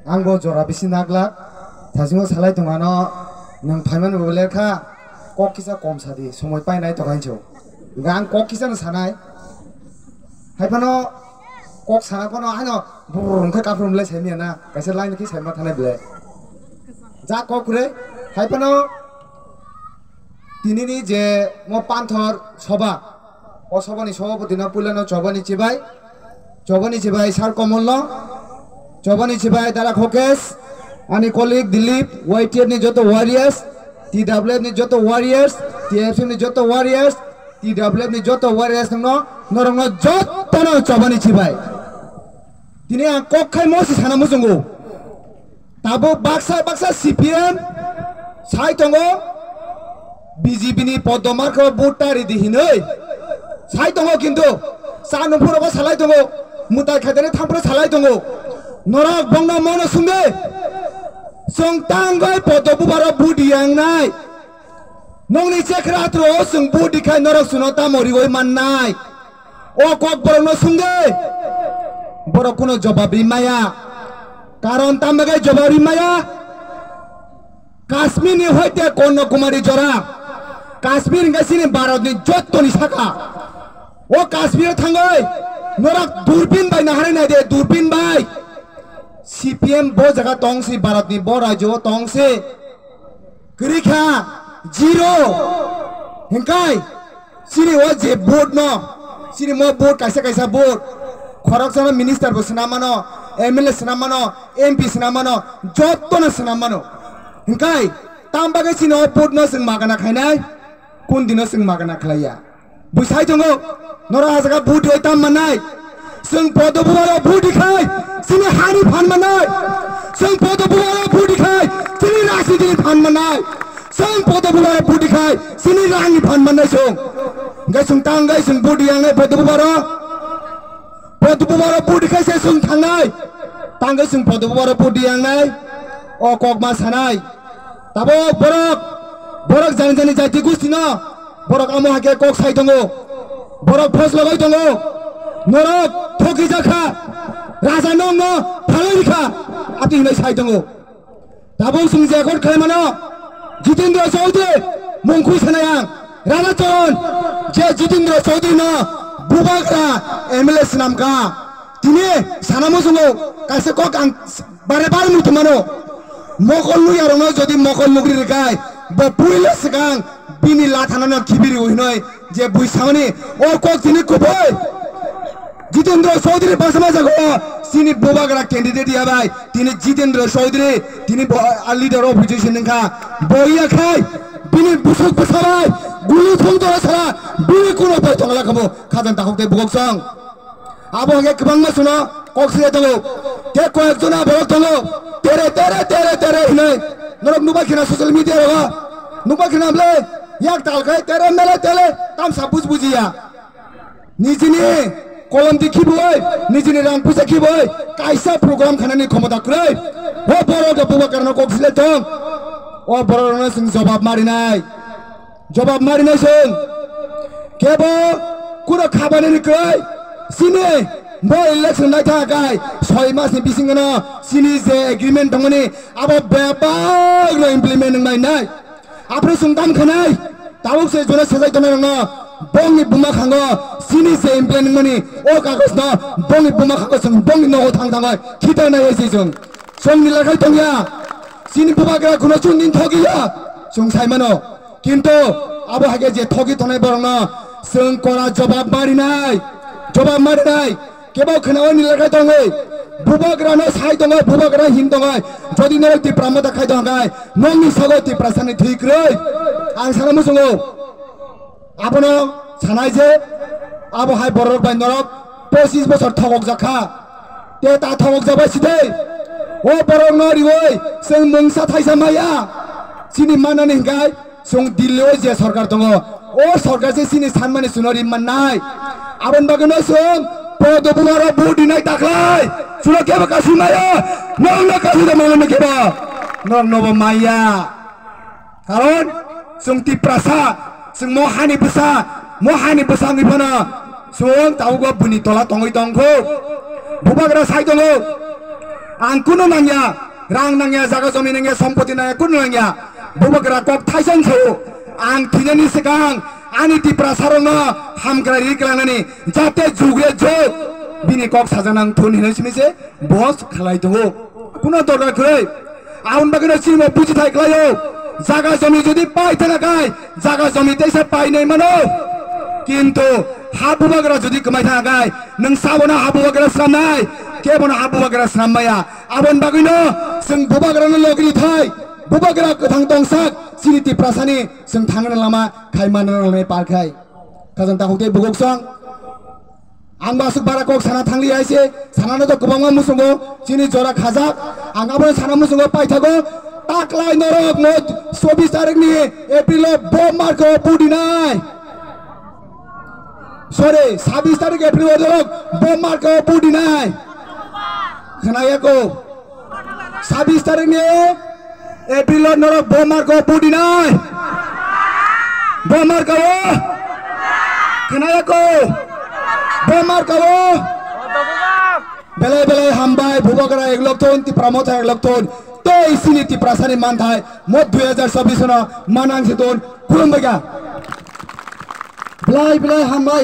आंबो जरा बिसि नागला थासिङाव सालाय दङानो नों फाइमान बलेखा कक किसा कम सादि समय पाइनाय तगाइनसौ आं कक किसानो सानाय हाइफानो कक सानाफानो आनो बुरुंखै काफ्रुमलाय साइमियाना गाइसे लाइनखि साइमा थानाय बेले जा कक रे हाइफानो दिनैनि जे म पान्थर सभा अ सभानि सभापतिनो पुलानो जबानि चिबाय सार कमल्ल जबानि चिबाय दारा खोकेश आनी कलिग दिलीप YTF नि जतो वारियर्स TWF नि जतो वारियर्स TFF नि जतो वारियर्स TWF नि जतो वारियर्स नरंग जतो जबानि चिबाय दिनै आं कक्खाय मसि साना मुजंगो ताबो बाक्सा CPM साइ दङो BJP नि पदमारखौ बुटारि दिहिनै साइ दङो किन्तु सानुफोराबो सालाय दङो मुताय खायदानि थांफोर सालाय दङो नरक बंना मनो सुंगे संतांगय पदबुबार बुदियांनाय नंनि चेक्रात्रो जों बुदिखाय नरक सुनता मरिगय माननाय ओ कक बरनो सुंगे बरक कुनो जवाबि माया कारण तामबागय जवाबि माया काश्मीरनि हयते कन्याकुमारी जरा काश्मीर गासिनि भारतनि जत्तनि साखा ओ काश्मीर थांगय नरक दूरबीन बाय नाहारनाय दे दूरबीन बाय CPM बो जगह तंगसी भारतनि बो राज्य तंगसी गरिखा जीरो हिंकाय सिरि ओ जे बोर्ड न सिरि म बोर्ड कैसा बोर्ड खरकसन मिनिस्टर बो सनामानो MLA सनामानो MP सनामानो जत्तनो सनामानो हिंकाय तामबागै सिनो बोर्ड न जों मागाना खायनाय कोन दिनो जों मागाना खालाया बुसाय दङो नरा जगह बुट होय ताम मानाय जों पदबुवाराव बुदिखाय सिनि हानि फान मानाय जों पदबुवाराव बुदिखाय सिनि राजनीतिनि फान मानाय जों पदबुवाराव बुदिखाय सिनि रांनि फान मानाय जों गायसुं तांगाय जों बुदियांनाय पदबुवाराव बुदिखाय से जों थांनाय तांगाय जों पदबुवाराव बुदियांनाय अ ककमा सानाय ताबो बरक जानि जाति गुस्तिनो बरक आमो हाके कक साइ दङो बरक फस लगाय दङो नरक थगि जाखा राजा नंग फालैखा आति हिनै साइ दङो दाबो जों जेकट खालामनो जितेन्द्र चौधरी मुंखु सानायां राणा चरण जे जितेन्द्र चौधरी न बुबाग्रा MLA नामका दिनै सानामो जोङो कासे कक आं बारे मुथुमानो मकल नुयारनो जदि मकल नुग्रि रिखाय बो पुइले सिगां बिनि लाथानानो खिबिरि उइनै जे बुइसामनि ओ कक दिनै कुबै जितेन्द्र चौधरी बासमा जागो सिनि बुबाग्रा कैंडिडेट याबाय दिनै जितेन्द्र चौधरी दिनै लीडर ऑफ अपोजिशन नखा बइया खाय बिनि बुसुक बुसाबाय गुलु थंदरा सारा बिनि कुनो बाय थंला खमो खाजन ताखौते बुगसं आबो हगे गोबां मासुनो कक्सिया दङो के कयक जना बरक दङो तेरे हिनै नरक नुबा खिना सोशल मीडिया रगा नुबा खिनामले याक तालखाय तेरे मेले तेले ताम साबुज बुजिया निजिनि कलम दिखिबोय निजिनि रां फैसा खिबोय कायसा प्रग्राम खानानि क्षमता ख्रै ओ बरक बुबा करनो कक्सिले दं ओ बरकनो जों जवाब मारिनाय जों केबो कुनो खाबानि निख्रै सिनि बो इलेक्शन नाय थाखाय 6 मासनि बिसिङनो सिनि जे एग्रीमेंट दङनि आबो बेबागनो इमप्लिमेंट नाय आफ्रो सुंदाम खनाय तावक से जने सजाय दनाय न बंनि बुमा खांगो सिनि जे इमप्लिमेंट मनि ओ कागज न बंनि बुमा खांगो जों बंनि नगो थांथाङै खिथानाय एसे जों निलाखाय दंया सिनि बुबाग्रा कुनो चुनदिन थगिया जों साइमानो किन्तु आबो हागे जे थगि थनाय बरनो जों करा जवाब मारिनाय केबो खनाव निलाखाय दङै बुबाग्रानो साइ दङ बुबाग्रा हिन दङ जदि नों तिप्रा मता खाय दङाय नंनि सगो तिप्रा सानि थिख्रै आं साना मुसुङो आबनो सानाय जे आबो हाय बरक बाय नरक 25 बोसोर थगक जाखा ते ता थगक जाबाय सिदै ओ बरक नरिवै जों मंसा थाइसा माया सिनि मानानि हिंगाय जों दिल्लीयाव जे सरकार दङ ओ सरकार से सिनि सानमानि सुनरि माननाय आबन बागनो जों पदबुवारा बुदिनाय दाखलाय सुनो केबो कासि माया नंनो कासि द मानो केबो नंनो माया कारण जों तिप्रासा जों मोहानि बोसा निफाना जों तावगो बुनि तला तंगै दंखौ बुबाग्रा साइ दङ आं कुनु नांगिया रां नांगिया जागा जमी नांगिया सम्पत्ति नांगिया कुनु नांगिया बुबकरा कक थाइसन छौ आं थिनायनि सिगां आंनि तिप्रा सारनो हामग्रा रिक्लांनानै जाहाथे जुग्रे जुग बिनि कक साजानां थुन हिनोसिमिसे बस खालाय दङ कुनु दरकार गै आउन बागनो सिमो बुझि थाइख्लायो जागा जमी जुदि पाइथानाखाय जागा जमी तैसे पाइनाय मानो किन्तु हा बुबकरा जुदि कमाय थानाखाय नों साबना हा बुबकरा सामनाय केबना हा बुबकरा साममाया आबन बागैनो जों बुबकरानो लगि थाय बुबकरा गोथां दंसाक सिनिति प्रासानि जों थांनो लामा खायमानो लानाय पार्कहाय काजों ताखौते बुगोकसं आं मासुक बारा कक साना थांलिया एसे सानानोथ' गोबां मुसुंगो जिनि जरा खाजाक आंहाबो साना मुसुंगो पाइथागो ताक्लाय नरक न 24 तारिखनि एप्रिलाव बम मारखौ पुदिनाय सरी 26 तारिख एप्रिलाव नरक बम मारखौ पुदिनाय खोनायाखौ 26 तारिखनि एप्रिलाव नरक बम मारखौ पुदिनाय बम मारखौ खोनायाखौ बेमार करो बेले बेले हामबाय बुबकरा एकलक्टन तिप्रामथा एकलक्टन तो इसिनि तिप्रासानि मानथाय मत 2026 न मानांसितन खुलुमबायगा बेलाय बेलाय हामबाय।